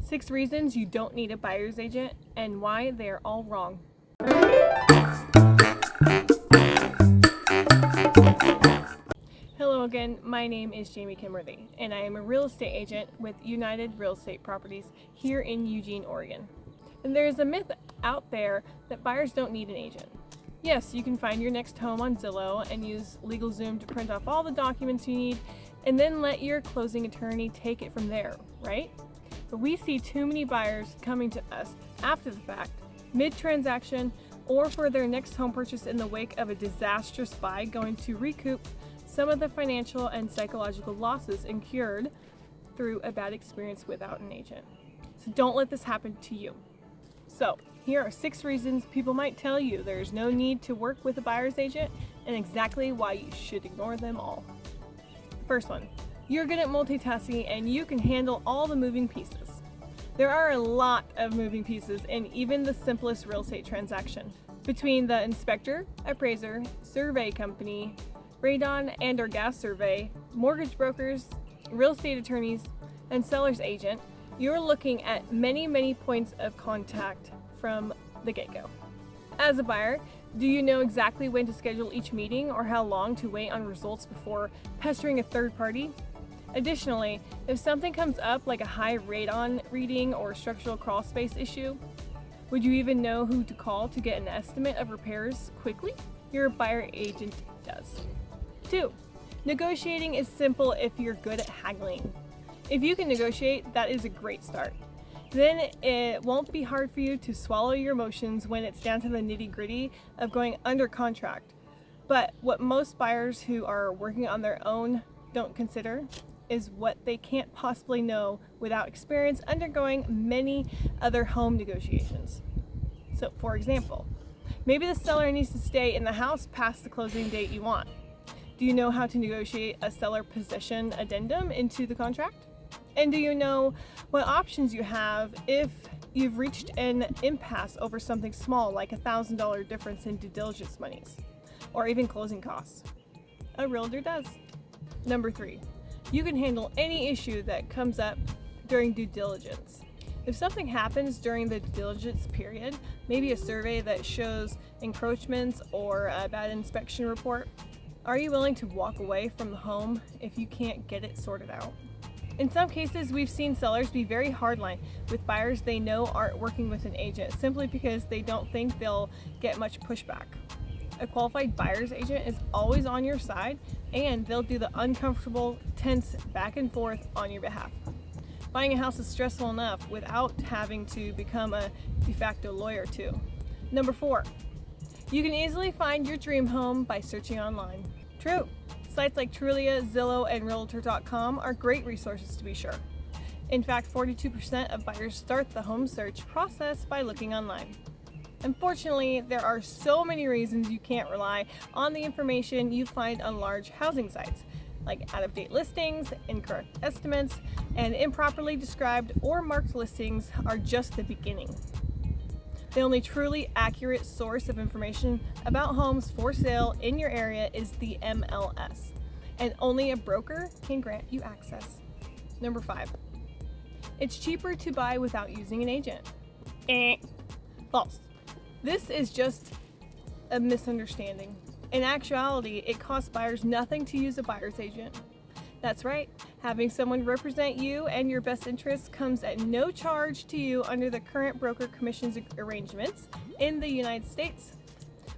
6 reasons you don't need a buyer's agent and why they are all wrong. Hello again, my name is Jamie Kimworthy, and I am a real estate agent with United Real Estate Properties here in Eugene, Oregon. And there is a myth out there that buyers don't need an agent. Yes, you can find your next home on Zillow and use LegalZoom to print off all the documents you need and then let your closing attorney take it from there, right? But we see too many buyers coming to us after the fact, mid-transaction, or for their next home purchase in the wake of a disastrous buy, going to recoup some of the financial and psychological losses incurred through a bad experience without an agent. So don't let this happen to you. So here are 6 reasons people might tell you there's no need to work with a buyer's agent and exactly why you should ignore them all. First one, you're good at multitasking and you can handle all the moving pieces. There are a lot of moving pieces in even the simplest real estate transaction. Between the inspector, appraiser, survey company, radon and or gas survey, mortgage brokers, real estate attorneys, and seller's agent, you're looking at many points of contact from the get-go. As a buyer, do you know exactly when to schedule each meeting or how long to wait on results before pestering a third party? Additionally, if something comes up like a high radon reading or structural crawl space issue, would you even know who to call to get an estimate of repairs quickly? Your buyer agent does. 2. Negotiating is simple if you're good at haggling. If you can negotiate, that is a great start. Then it won't be hard for you to swallow your emotions when it's down to the nitty-gritty of going under contract. But what most buyers who are working on their own don't consider is what they can't possibly know without experience undergoing many other home negotiations. So, for example, maybe the seller needs to stay in the house past the closing date you want. Do you know how to negotiate a seller possession addendum into the contract? And do you know what options you have if you've reached an impasse over something small like $1,000 difference in due diligence monies or even closing costs? A realtor does. Number 3, you can handle any issue that comes up during due diligence. If something happens during the due diligence period, maybe a survey that shows encroachments or a bad inspection report, are you willing to walk away from the home if you can't get it sorted out? In some cases, we've seen sellers be very hardline with buyers they know aren't working with an agent simply because they don't think they'll get much pushback. A qualified buyer's agent is always on your side and they'll do the uncomfortable, tense back and forth on your behalf. Buying a house is stressful enough without having to become a de facto lawyer too. Number 4, you can easily find your dream home by searching online. True. Sites like Trulia, Zillow, and Realtor.com are great resources to be sure. In fact, 42% of buyers start the home search process by looking online. Unfortunately, there are so many reasons you can't rely on the information you find on large housing sites, like out-of-date listings, incorrect estimates, and improperly described or marked listings are just the beginning. The only truly accurate source of information about homes for sale in your area is the MLS, and only a broker can grant you access. Number 5, it's cheaper to buy without using an agent. False. This is just a misunderstanding. In actuality, it costs buyers nothing to use a buyer's agent. That's right, having someone represent you and your best interests comes at no charge to you under the current broker commissions arrangements in the United States.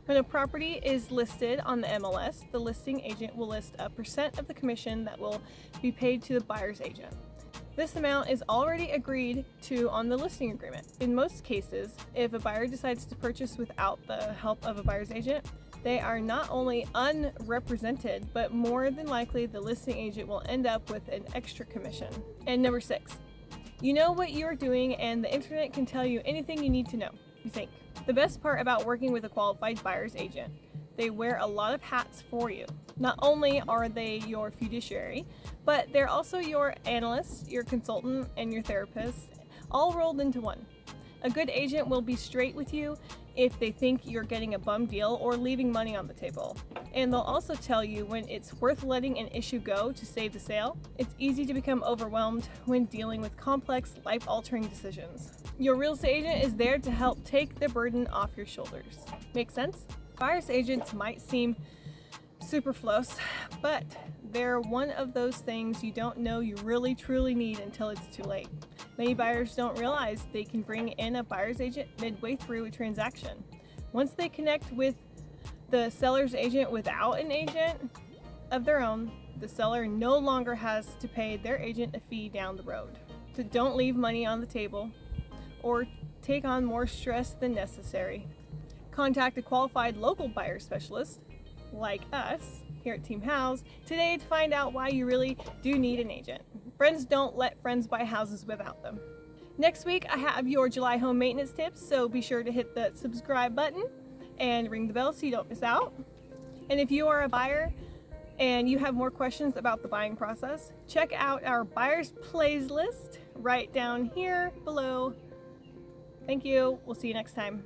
When a property is listed on the MLS, the listing agent will list a % of the commission that will be paid to the buyer's agent. This amount is already agreed to on the listing agreement. In most cases, if a buyer decides to purchase without the help of a buyer's agent, they are not only unrepresented, but more than likely the listing agent will end up with an extra commission. And number 6, you know what you are doing and the internet can tell you anything you need to know, you think. The best part about working with a qualified buyer's agent, they wear a lot of hats for you. Not only are they your fiduciary, but they're also your analyst, your consultant, and your therapist, all rolled into one. A good agent will be straight with you if they think you're getting a bum deal or leaving money on the table. And they'll also tell you when it's worth letting an issue go to save the sale. It's easy to become overwhelmed when dealing with complex, life-altering decisions. Your real estate agent is there to help take the burden off your shoulders. Make sense? Buyer's agents might seem superfluous, but they're one of those things you don't know you really truly need until it's too late. Many buyers don't realize they can bring in a buyer's agent midway through a transaction. Once they connect with the seller's agent without an agent of their own, the seller no longer has to pay their agent a fee down the road. So don't leave money on the table or take on more stress than necessary. Contact a qualified local buyer specialist like us here at Team Howes today to find out why you really do need an agent. Friends don't let friends buy houses without them. Next week I have your July home maintenance tips, so be sure to hit the subscribe button and ring the bell so you don't miss out. And if you are a buyer and you have more questions about the buying process, check out our buyer's playlist right down here below. Thank you. We'll see you next time.